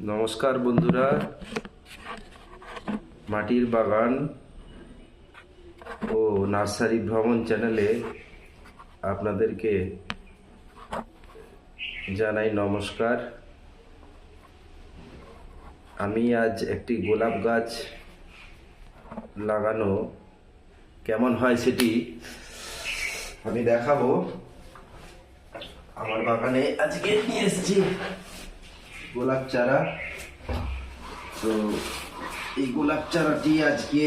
নমস্কার বন্ধুরা, মাটির বাগান ও নার্সারি ভ্রমণ চ্যানেলে আপনাদেরকে জানাই নমস্কার। আমি আজ একটি গোলাপ গাছ লাগানো কেমন হয় সেটি আমি দেখাবো। আমার বাগানে আজকে নিয়ে এসেছি গোলাপ চারা। তো এই গোলাপ চারাটি আজকে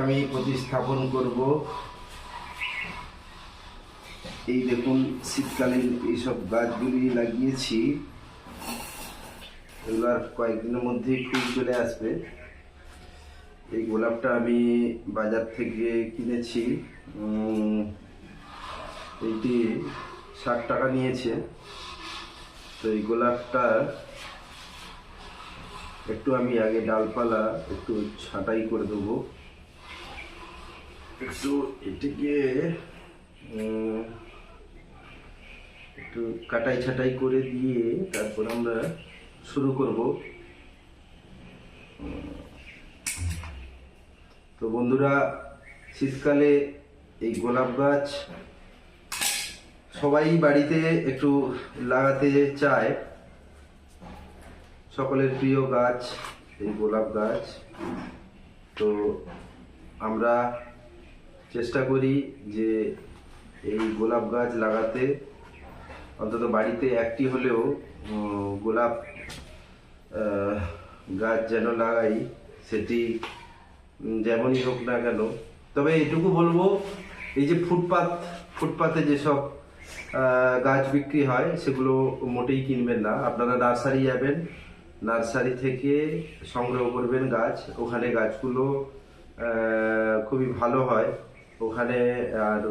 আমি প্রতিস্থাপন করব। এই দেখুন, শীতকালীন এইসব গাছগুলি লাগিয়েছি, এগুলো কয়েকদিনের মধ্যেই ফুল চলে আসবে। এই গোলাপটা আমি বাজার থেকে কিনেছি, এইটি 60 টাকা নিয়েছে। তো এই গোলাপটা একটু আমি আগে ডালপালা একটু ছাঁটাই করে দেবো, একটু এটিকে একটু কাটাই ছাঁটাই করে দিয়ে তারপর আমরা শুরু করব। তো বন্ধুরা, শীতকালে এই গোলাপ গাছ সবাই বাড়িতে একটু লাগাতে চায়। সকলের প্রিয় গাছ এই গোলাপ গাছ। তো আমরা চেষ্টা করি যে এই গোলাপ গাছ লাগাতে, অন্তত বাড়িতে একটি হলেও গোলাপ গাছ যেন লাগাই, সেটি যেমনই হোক না কেন। তবে এটুকু বলবো, এই যে ফুটপাতে যেসব গাছ বিক্রি হয় সেগুলো মোটেই কিনবেন না। আপনারা নার্সারি যাবেন, নার্সারি থেকে সংগ্রহ করবেন গাছ। ওখানে গাছগুলো খুবই ভালো হয় ওখানে। আর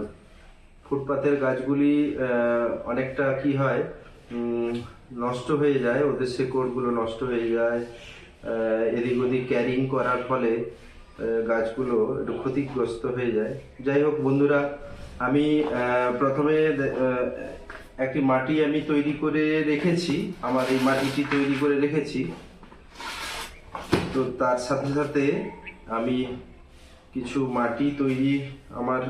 ফুটপাতের গাছগুলি অনেকটা কি হয়, নষ্ট হয়ে যায়, ওদের শেকড়গুলো নষ্ট হয়ে যায়। এদিক ওদিক ক্যারিং করার ফলে গাছগুলো একটু ক্ষতিগ্রস্ত হয়ে যায়। যাই হোক বন্ধুরা, আমি প্রথমে একটি মাটি আমি তৈরি করে রেখেছি। আমার এই মাটিটি তৈরি করে রেখেছি। তো তার সাথে সাথে আমি কিছু মাটি তৈরি, আমার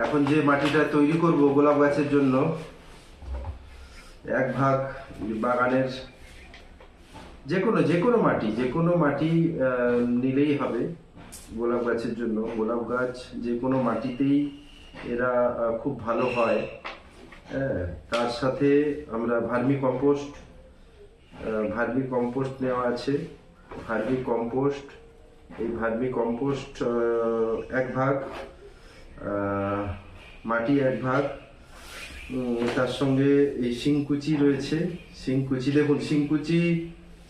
এখন যে মাটিটা তৈরি করব গোলাপ গাছের জন্য, এক ভাগ বাগানের যে কোনো মাটি নিলেই হবে গোলাপ গাছের জন্য। গোলাপ গাছ যে কোনো মাটিতেই এরা খুব ভালো হয়। হ্যাঁ, তার সাথে আমরা ভার্মি কম্পোস্ট নেওয়া আছে। এই ভার্মি কম্পোস্ট এক ভাগ, মাটি এক ভাগ, তার সঙ্গে এই শিংকুচি রয়েছে। দেখুন,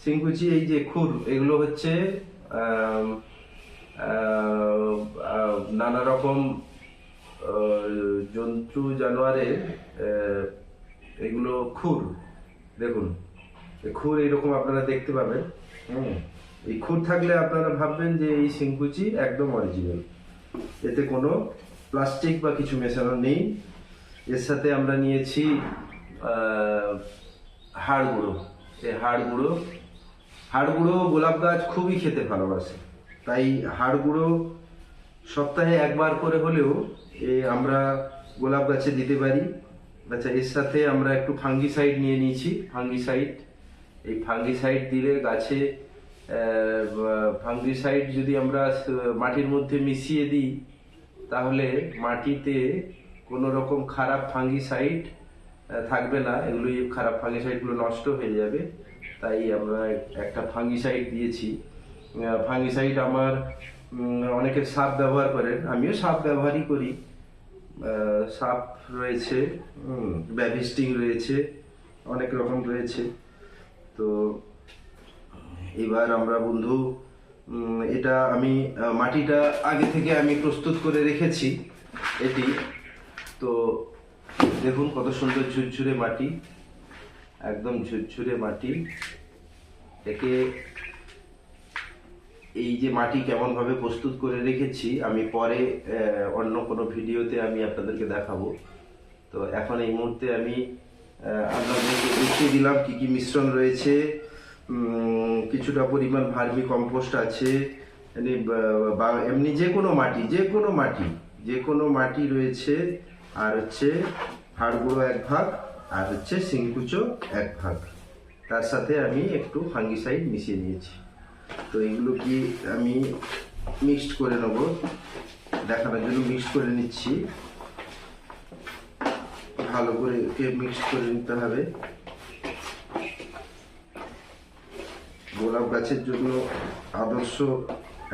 শিংকুচি এই যে খুর, এগুলো হচ্ছে নানা রকম জন্তু জানোয়ারের এগুলো খুর। দেখুন, খুর এইরকম আপনারা দেখতে পাবেন। এই খুর থাকলে আপনারা ভাববেন যে এই শিংকুচি একদম অরিজিনাল, এতে কোনো প্লাস্টিক বা কিছু মেশানো নেই। এর সাথে আমরা নিয়েছি হাড় গুঁড়ো। এই হাড় গুঁড়ো গোলাপ গাছ খুবই খেতে ভালোবাসে, তাই হাড় গুঁড়ো সপ্তাহে একবার করে হলেও আমরা গোলাপ গাছে দিতে পারি। আচ্ছা, এর সাথে আমরা একটু ফাঙ্গিসাইড নিয়ে নিয়েছি। এই ফাঙ্গিসাইড দিলে গাছে, ফাঙ্গিসাইড যদি আমরা মাটির মধ্যে মিশিয়ে দিই তাহলে মাটিতে কোনো রকম খারাপ ফাঙ্গিসাইড থাকবে না, খারাপ ফাঙ্গিসাইডগুলো নষ্ট হয়ে যাবে। তাই আমরা একটা ফাঙ্গিসাইড দিয়েছি। ফাঙ্গিসাইড আমার অনেকে সাপ ব্যবহার করেন, আমিও সাপ ব্যবহারই করি। সাপ রয়েছে, ব্যাভিস্টিং রয়েছে, অনেক রকম রয়েছে। তো এবার আমরা বন্ধু, এটা আমি মাটিটা আগে থেকে আমি প্রস্তুত করে রেখেছি এটি। তো দেখুন কত সুন্দর ঝুরঝুরে মাটি, একদম ঝুরঝুরে মাটি। একে এই যে মাটি কেমন ভাবে প্রস্তুত করে রেখেছি আমি পরে অন্য কোনো ভিডিওতে আমি আপনাদেরকে দেখাবো। তো এখন এই মুহূর্তে আমি আপনাদেরকে দেখিয়ে দিলাম কি কি মিশ্রণ রয়েছে। কিছুটা পরিমাণ ভার্মি কম্পোস্ট আছে, বা এমনি যে কোনো মাটি রয়েছে, আর হচ্ছে হাড় গুঁড়ো 1 ভাগ, আর হচ্ছে সিংকুচো 1 ভাগ। তার সাথে আমি একটু ফাঙ্গিসাইড মিশিয়ে নিয়েছি। তো এগুলো কি আমি মিক্সড করে নেব, দেখানোর জন্য মিক্সড করে নিচ্ছি। ভালো করে মিক্সড করে নিতে হবে। গোলাপ গাছের জন্য আদর্শ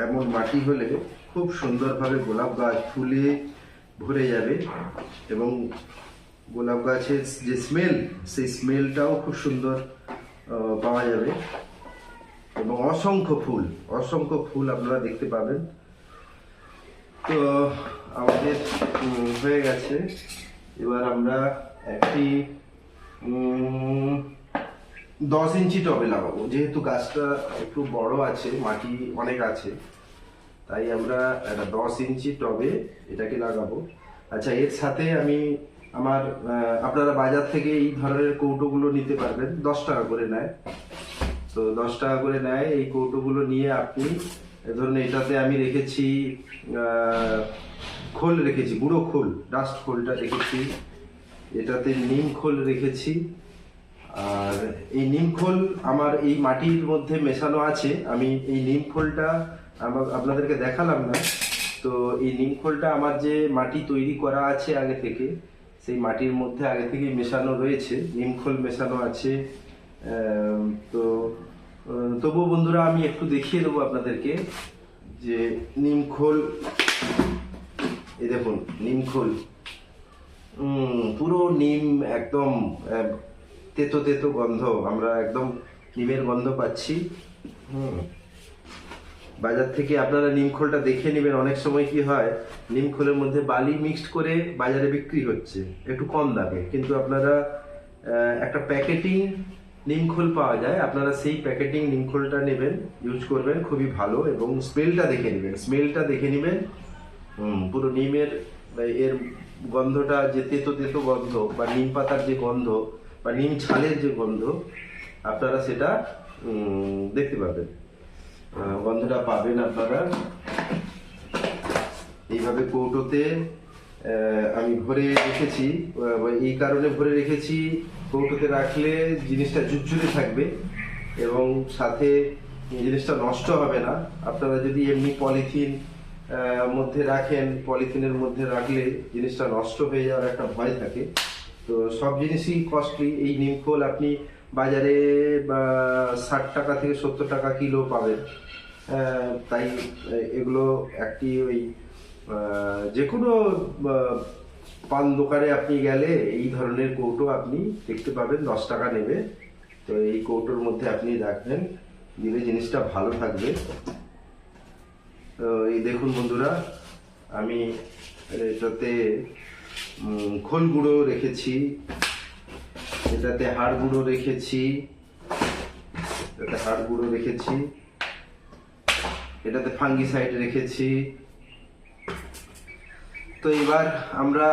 এমন মাটি হলে খুব সুন্দরভাবে গোলাপ গাছ ফুলে ভরে যাবে, এবং গোলাপ গাছের যে স্মেল, সেই স্মেলটাও খুব সুন্দর পাওয়া যাবে, এবং অসংখ্য ফুল আপনারা দেখতে পাবেন। তো আমাদের হয়ে গেছে। এবার আমরা একটি 10 ইঞ্চি টবে লাগাবো। যেহেতু গাছটা একটু বড় আছে, মাটি অনেক আছে, তাই আমরা একটা 10 ইঞ্চি টবে এটাকে লাগাবো। আচ্ছা, এর সাথে আমি আপনারা বাজার থেকে এই ধরনের কৌটোগুলো নিতে পারবেন, 10 টাকা করে নেয়। তো 10 টাকা করে নেয় এই কৌটোগুলো নিয়ে আপনি ধরুন, এটাতে আমি রেখেছি খোল রেখেছি, গুঁড়ো খোল, ডাস্ট খোলটা রেখেছি, এটাতে নিম খোল রেখেছি। আর এই নিম খোল আমার এই মাটির মধ্যে মেশানো আছে। আমি এই নিম খোলটা আপনাদেরকে দেখালাম না। তো এই নিম খোলটা আমার যে মাটি তৈরি করা আছে আগে থেকে, সেই মাটির মধ্যে আগে থেকে মেশানো রয়েছে, নিম খোল মেশানো আছে। তো তবুও বন্ধুরা আমি একটু দেখিয়ে দেবো আপনাদেরকে যে নিম খোল, এই দেখুন নিম খোল, পুরো নিম, একদম তেতো তেতো গন্ধ, আমরা একদম নিমের গন্ধ পাচ্ছি। বাজার থেকে আপনারা নিম খোলটা দেখে নেবেন। অনেক সময় কি হয়, নিম খোলের মধ্যে বালি মিক্সড করে বাজারে বিক্রি হচ্ছে একটু কম দামে, কিন্তু আপনারা একটা প্যাকেটিং নিম খোল পাওয়া যায়, আপনারা সেই প্যাকেটিং নিম খোলটা নেবেন, ইউজ করবেন, খুবই ভালো। এবং স্মেলটা দেখে নেবেন। পুরো নিমের এর গন্ধটা, যে তেতো তেতো গন্ধ, বা নিম পাতার যে গন্ধ, বা নিম ছালের যে গন্ধ, আপনারা সেটা দেখতে পাবেন, গন্ধটা পাবেন আপনারা। এইভাবে কৌটোতে আমি ভরে রেখেছি। এই কারণে ভরে রেখেছি, কৌটোতে রাখলে জিনিসটা ঝুরঝুরে থাকবে, এবং সাথে জিনিসটা নষ্ট হবে না। আপনারা যদি এমনি পলিথিন মধ্যে রাখেন, পলিথিনের মধ্যে রাখলে জিনিসটা নষ্ট হয়ে যাওয়ার একটা ভয় থাকে। তো সব জিনিসই কস্টলি। এই নিমখোল আপনি বাজারে 60 টাকা থেকে 70 টাকা কিলো পাবেন। তাই এগুলো একটি ওই যে কোনো পান দোকানে আপনি গেলে এই ধরনের কৌটো আপনি দেখতে পাবেন, 10 টাকা নেবে। তো এই কৌটোর মধ্যে আপনি রাখবেন, দিলে জিনিসটা ভালো থাকবে। তো এই দেখুন বন্ধুরা, আমি এটাতে খোল গুঁড়ো রেখেছি, এটাতে হাড় গুঁড়ো রেখেছি, এটাতে ফাঙ্গিসাইড রেখেছি। তো এবার আমরা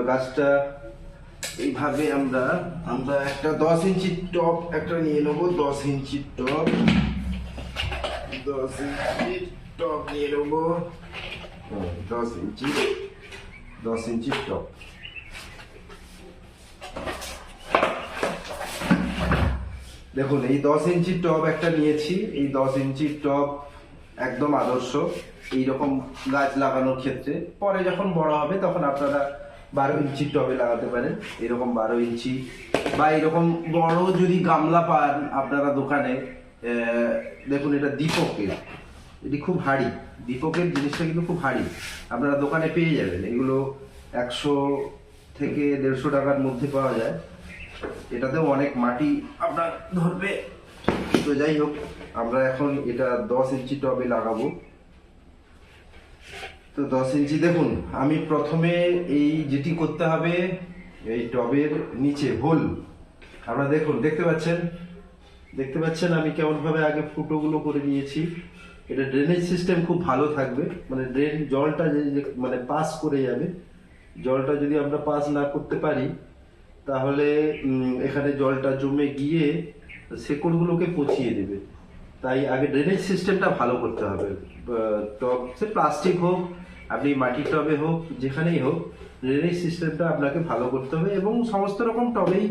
গাছটা এইভাবে আমরা একটা 10 ইঞ্চি টব একটা নিয়ে নেবো। 10 ইঞ্চি টব নিয়ে নেবো। 10 ইঞ্চি টব। দেখুন, এই 10 ইঞ্চি টব একটা নিয়েছি। এই 10 ইঞ্চি টব একদম আদর্শ এইরকম গাছ লাগানোর ক্ষেত্রে। পরে যখন বড় হবে তখন আপনারা 12 ইঞ্চি টবে লাগাতে পারেন, এরকম 12 ইঞ্চি, বা এরকম বড় যদি গামলা পান আপনারা দোকানে। দেখুন, এটা দীপকের, এটি খুব হাড়ি, দীপকের জিনিসটা কিন্তু খুব হাড়ি, আপনারা দোকানে পেয়ে যাবেন। এগুলো 100 থেকে 150 টাকার মধ্যে পাওয়া যায়। এটাতেও অনেক মাটি আপনার ধরবে। তো যাই হোক, আমরা এখন এটা 10 ইঞ্চি টবে লাগাবো। তো 10 ইঞ্চি, দেখুন আমি প্রথমে এই যেটি করতে হবে, এই টবের নিচে হোল, আপনারা দেখতে পাচ্ছেন আমি কেমন ভাবে আগে ফুটোগুলো করে নিয়েছি। এটা ড্রেনেজ সিস্টেম খুব ভালো থাকবে, মানে জলটা যে মানে পাস করে যাবে। জলটা যদি আমরা পাস না করতে পারি, তাহলে এখানে জলটা জমে গিয়ে শেকড়গুলোকে পচিয়ে দেবে। তাই আগে ড্রেনেজ সিস্টেমটা ভালো করতে হবে। টব সে প্লাস্টিক হোক, আপনি মাটির টবে হোক, যেখানেই হোক, ড্রেনেজ সিস্টেমটা আপনাকে ভালো করতে হবে এবং সমস্ত রকম টবেই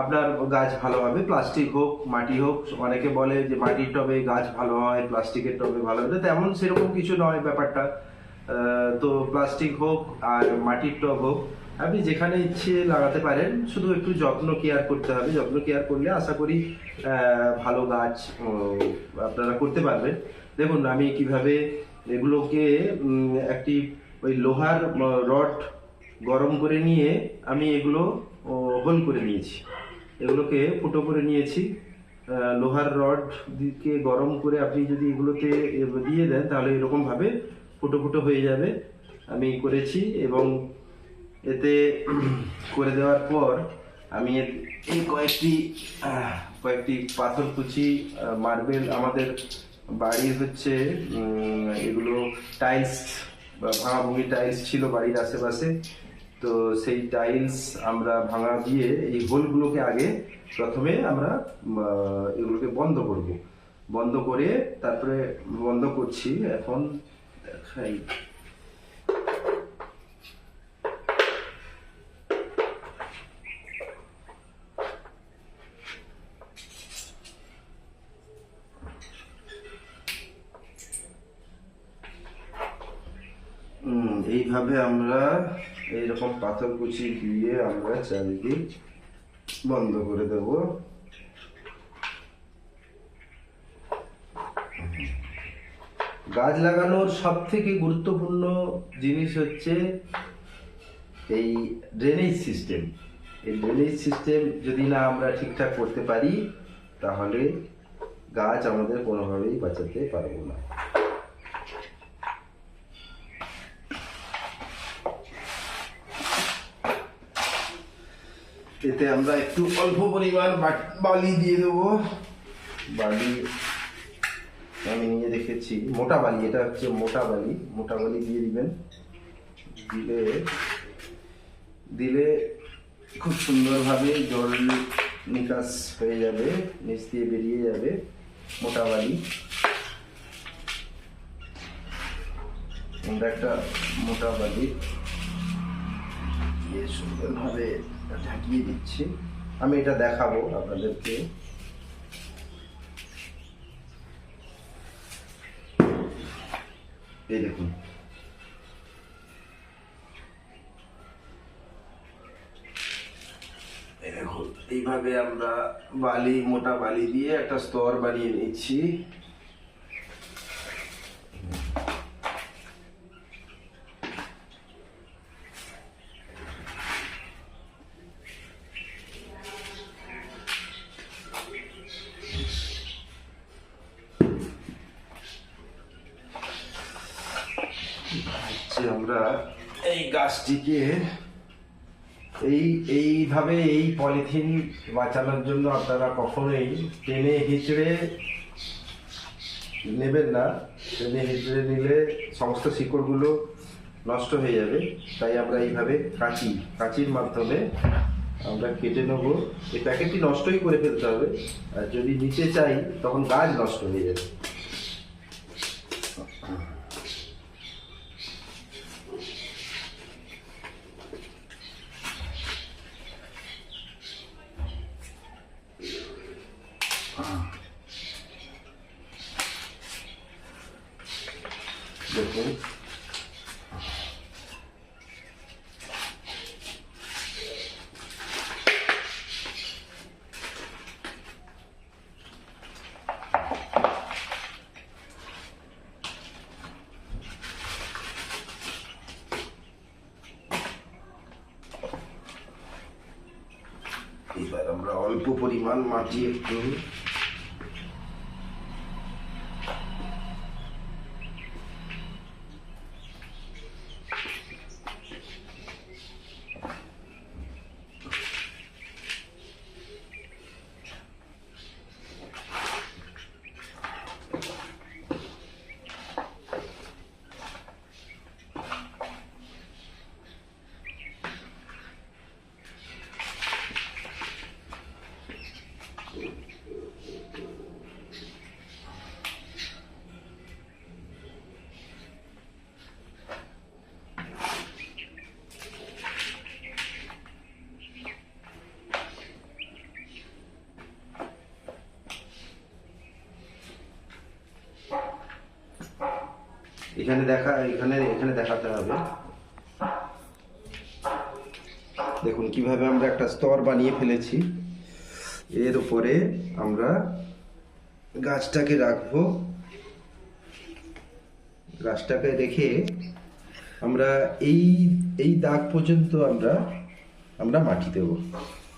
আপনার গাছ ভালো হবে, প্লাস্টিক হোক মাটি হোক। অনেকে বলে যে মাটির টবে গাছ ভালো হয়, প্লাস্টিকের টবে ভালো হয়, তেমন সেরকম কিছু নয় ব্যাপারটা। তো প্লাস্টিক হোক আর মাটির টব হোক, আপনি যেখানে ইচ্ছে লাগাতে পারেন, শুধু একটু যত্ন কেয়ার করতে হবে। যত্ন কেয়ার করলে আশা করি ভালো গাছ আপনারা করতে পারবেন। দেখুন আমি কিভাবে এগুলোকে একটি ওই লোহার রড গরম করে নিয়ে আমি এগুলো হোল করে নিয়েছি, এগুলোকে ফুটো করে নিয়েছি। লোহার রড দিকে গরম করে আপনি যদি এগুলোতে দিয়ে দেন তাহলে এরকম ভাবে ফুটো ফুটো হয়ে যাবে। আমি করেছি এবং এতে করে দেওয়ার পর আমি এই কয়েকটি পাথর কুচি মার্বেল, আমাদের বাড়ির হচ্ছে এগুলো টাইলস বা ভাঙাভুঙি টাইলস ছিল বাড়ির আশেপাশে, তো সেই টাইলস আমরা ভাঙা দিয়ে এই হোলগুলোকে আগে প্রথমে আমরা এগুলোকে বন্ধ করব। বন্ধ করে তারপরে বন্ধ করছি এখন দেখাই। এইভাবে আমরা এইরকম পাথর কুচি দিয়ে আমরা চারিদিক বন্ধ করে দেব। গাছ লাগানোর সব থেকে গুরুত্বপূর্ণ জিনিস হচ্ছে এই ড্রেনেজ সিস্টেম। এই ড্রেনেজ সিস্টেম যদি না আমরা ঠিকঠাক করতে পারি তাহলে গাছ আমাদের কোনোভাবেই বাঁচাতে পারবো না। এতে আমরা একটু অল্প পরিমাণ বালি দিয়ে দেবো। বালি আমি নিয়ে রেখেছি, মোটা বালি, এটা হচ্ছে মোটা বালি। মোটা বালি দিয়ে দিবেন, দিলে খুব সুন্দরভাবে জল নিকাশ হয়ে যাবে, নিচ দিয়ে বেরিয়ে যাবে মোটা বালি। আমরা একটা মোটা বালি দিয়ে সুন্দরভাবে ঢাকিয়ে দিচ্ছি। আমি এটা দেখাবো আপনাদেরকে। এই দেখুন, এইভাবে আমরা বালি, মোটা বালি দিয়ে একটা স্তর বানিয়ে নিচ্ছি। আমরা এই গাছটিকে এইভাবে এই পলিথিন বাঁচানোর জন্য আপনারা কখনোই টেনে হিচড়ে নেবেন না। টেনে হিচড়ে নিলে সমস্ত শিকড়গুলো নষ্ট হয়ে যাবে। তাই আমরা এইভাবে কাঁচির মাধ্যমে আমরা কেটে নেবো। এই প্যাকেটটি নষ্টই করে ফেলতে হবে, আর যদি নিচে চাই তখন গাছ নষ্ট হয়ে যাবে। দেখুন এবার আমরা অল্প পরিমাণ মাটি একটু এখানে এখানে দেখাতে হবে। দেখুন কিভাবে আমরা একটা স্তর বানিয়ে ফেলেছি। এর উপরে আমরা গাছটাকে রাখবো। গাছটাকে রেখে আমরা এই দাগ পর্যন্ত আমরা মাটি দেব।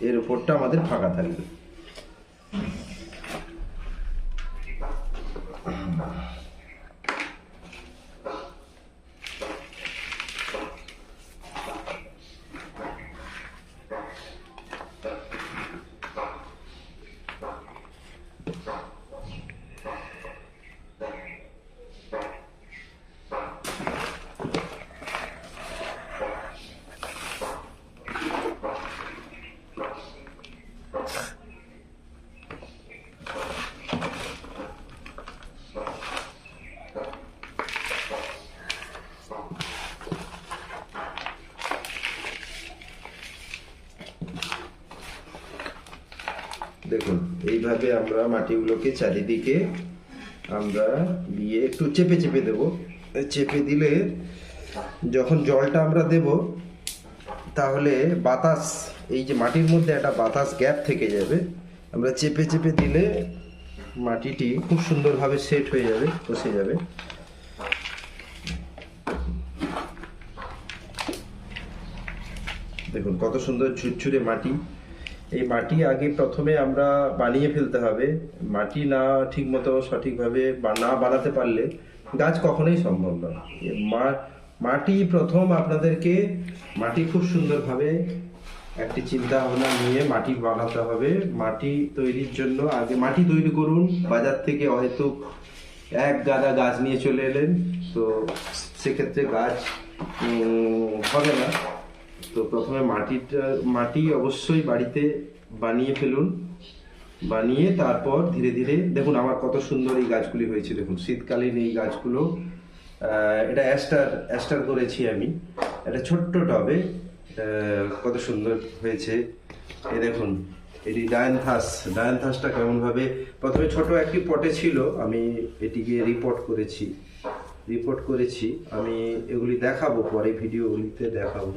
এর উপরটা আমাদের ফাঁকা থাকবে। দেখুন এইভাবে আমরা মাটিগুলোকে চারিদিকে আমরা দিয়ে একটু চেপে চেপে দেব। চেপে দিলে যখন জলটা আমরা দেব তাহলে বাতাস, এই যে মাটির মধ্যে একটা বাতাস গ্যাপ থেকে যাবে। আমরা চেপে চেপে দিলে মাটিটি খুব সুন্দরভাবে সেট হয়ে যাবে, বসে যাবে। দেখুন কত সুন্দর ঝুরঝুরে মাটি। এই মাটি আগে প্রথমে আমরা বানিয়ে ফেলতে হবে। মাটি না ঠিক মতো সঠিকভাবে না বানাতে পারলে গাছ কখনোই সম্ভব নয়। মাটি প্রথম আপনাদেরকে মাটি খুব সুন্দরভাবে একটি চিন্তা ভাবনা নিয়ে মাটি বানাতে হবে। মাটি তৈরির জন্য আগে মাটি তৈরি করুন। বাজার থেকে হয়তো এক গাদা গাছ নিয়ে চলে এলেন, তো সেক্ষেত্রে গাছ হবে না। তো প্রথমে মাটি অবশ্যই বাড়িতে বানিয়ে ফেলুন। বানিয়ে তারপর ধীরে ধীরে দেখুন আমার কত সুন্দর এই গাছগুলি হয়েছে। দেখুন শীতকালীন এই গাছগুলো, এটা অ্যাস্টার করেছি আমি, এটা ছোট্ট টবে, কত সুন্দর হয়েছে। এই দেখুন এটি ডায়ান্থাসটা কেমনভাবে প্রথমে ছোট একটি পটে ছিল, আমি এটিকে রিপোর্ট করেছি। আমি এগুলি দেখাবো পরে, ভিডিওগুলিতে দেখাবো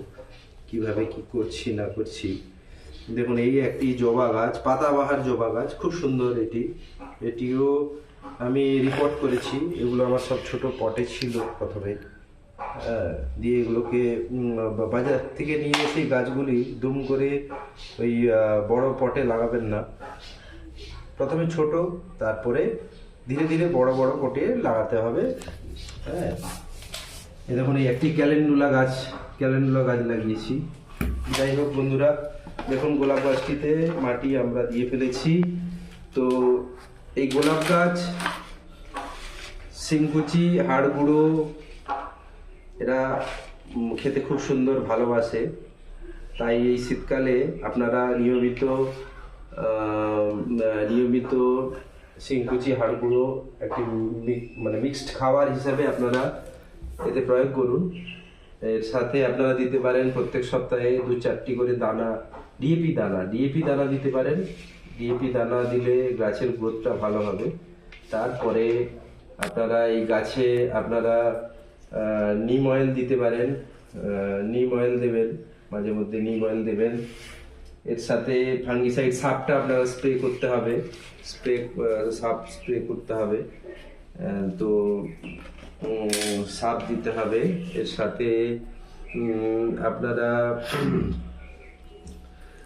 কিভাবে কি করছি না করছি। দেখুন এই একটি জবা গাছ, পাতাবাহার জবা গাছ, খুব সুন্দর। এটিও আমি রিপোর্ট করেছি। এগুলো আমার সব ছোট পটে ছিল প্রথমে, দিয়ে এগুলোকে বাজার থেকে নিয়ে এসে গাছগুলি দুম করে ওই বড় পটে লাগাবেন না। প্রথমে ছোট, তারপরে ধীরে ধীরে বড় বড় পটে লাগাতে হবে। হ্যাঁ, এই দেখুন এই একটি ক্যালেন্ডুলা গাছ লাগিয়েছি। যাই হোক বন্ধুরা, দেখুন গোলাপ গাছটিতে মাটি আমরা দিয়ে ফেলেছি। তো এই গোলাপ গাছ শিংকুচি, হাড় গুঁড়ো এরা খেতে খুব সুন্দর ভালোবাসে। তাই এই শীতকালে আপনারা নিয়মিত শিংকুচি, হাড় গুঁড়ো একটি মিক্সড খাবার হিসাবে আপনারা এতে প্রয়োগ করুন। এর সাথে আপনারা দিতে পারেন প্রত্যেক সপ্তাহে 2-4টি করে দানা ডিএপি দানা দিতে পারেন। ডিএপি দানা দিলে গাছের গ্রোথটা ভালো হবে। তারপরে আপনারা এই গাছে নিম অয়েল দিতে পারেন। নিম অয়েল দেবেন, মাঝে মধ্যে নিম অয়েল দেবেন। এর সাথে ফাঙ্গিসাইড সাপটা আপনারা স্প্রে করতে হবে। তো সাপ দিতে হবে। এর সাথে আপনারা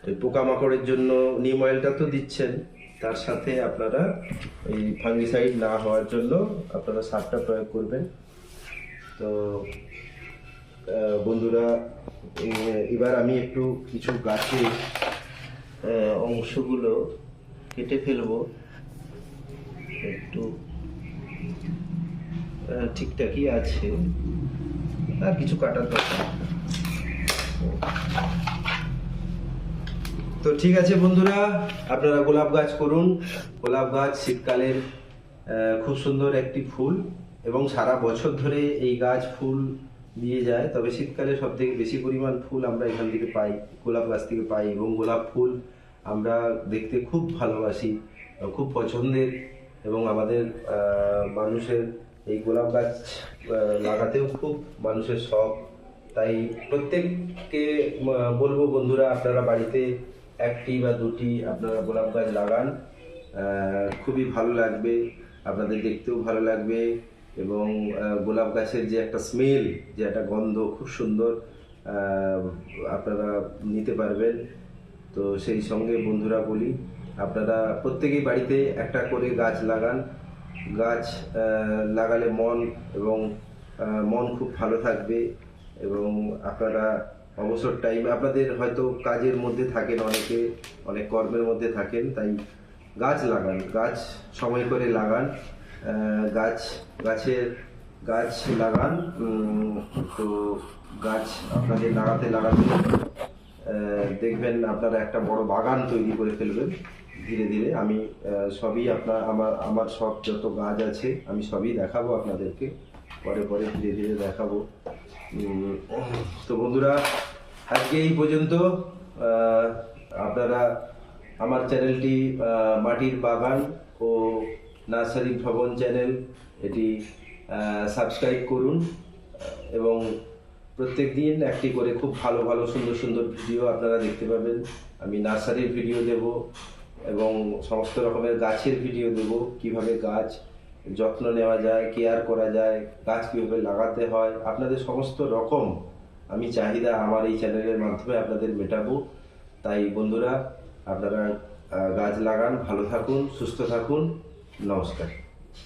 ওই পোকামাকড়ের জন্য নিম অয়েলটা তো দিচ্ছেন, তার সাথে আপনারা ওই ফাঙ্গিসাইড না হওয়ার জন্য আপনারা সারটা প্রয়োগ করবেন। তো বন্ধুরা, এবার আমি একটু কিছু গাছের অংশগুলো কেটে ফেলবো। একটু ঠিকঠাকই আছে, আর কিছু কাটার দরকার। তো ঠিক আছে বন্ধুরা, আপনারা গোলাপ গাছ করুন। গোলাপ গাছ শীতকালের খুব সুন্দর একটি ফুল, এবং সারা বছর ধরে এই গাছ ফুল দিয়ে যায়। তবে শীতকালে সব থেকে বেশি পরিমাণ ফুল আমরা এখান থেকে পাই, গোলাপ গাছ থেকে পাই। এবং গোলাপ ফুল আমরা দেখতে খুব ভালোবাসি, খুব পছন্দের, এবং আমাদের মানুষের এই গোলাপ গাছ লাগাতেও খুব মানুষের শখ। তাই প্রত্যেককে বলবো বন্ধুরা, আপনারা বাড়িতে একটি বা দুটি আপনারা গোলাপ গাছ লাগান। খুবই ভালো লাগবে, আপনাদের দেখতেও ভালো লাগবে, এবং গোলাপ গাছের যে একটা স্মেল, যে একটা গন্ধ খুব সুন্দর আপনারা নিতে পারবেন। তো সেই সঙ্গে বন্ধুরা বলি, আপনারা প্রত্যেকেই বাড়িতে একটা করে গাছ লাগান। গাছ লাগালে মন খুব ভালো থাকবে, এবং আপনারা অবসর টাইমে আপনাদের হয়তো কাজের মধ্যে থাকেন, অনেকে অনেক কর্মের মধ্যে থাকেন, তাই গাছ লাগান, গাছ সময় করে লাগান। গাছ লাগান। তো গাছ আপনাদের লাগাতে দেখবেন আপনারা একটা বড় বাগান তৈরি করে ফেলবেন ধীরে ধীরে। আমি সবই আমার সব যত গাছ আছে আমি সবই দেখাবো আপনাদেরকে, পরে পরে ধীরে ধীরে দেখাবো। তো বন্ধুরা, আজকে এই পর্যন্ত। আপনারা আমার চ্যানেলটি মাটির বাগান ও নার্সারি ভ্রমণ চ্যানেল, এটি সাবস্ক্রাইব করুন, এবং প্রত্যেক দিন একটি করে খুব ভালো ভালো সুন্দর সুন্দর ভিডিও আপনারা দেখতে পাবেন। আমি নার্সারির ভিডিও দেব, এবং সমস্ত রকমের গাছের ভিডিও দেব, কিভাবে গাছ যত্ন নেওয়া যায়, কেয়ার করা যায়, গাছ কীভাবে লাগাতে হয়, আপনাদের সমস্ত রকম আমি চাহিদা আমার এই চ্যানেলের মাধ্যমে আপনাদের মেটাবো। তাই বন্ধুরা, আপনারা গাছ লাগান, ভালো থাকুন, সুস্থ থাকুন। নমস্কার।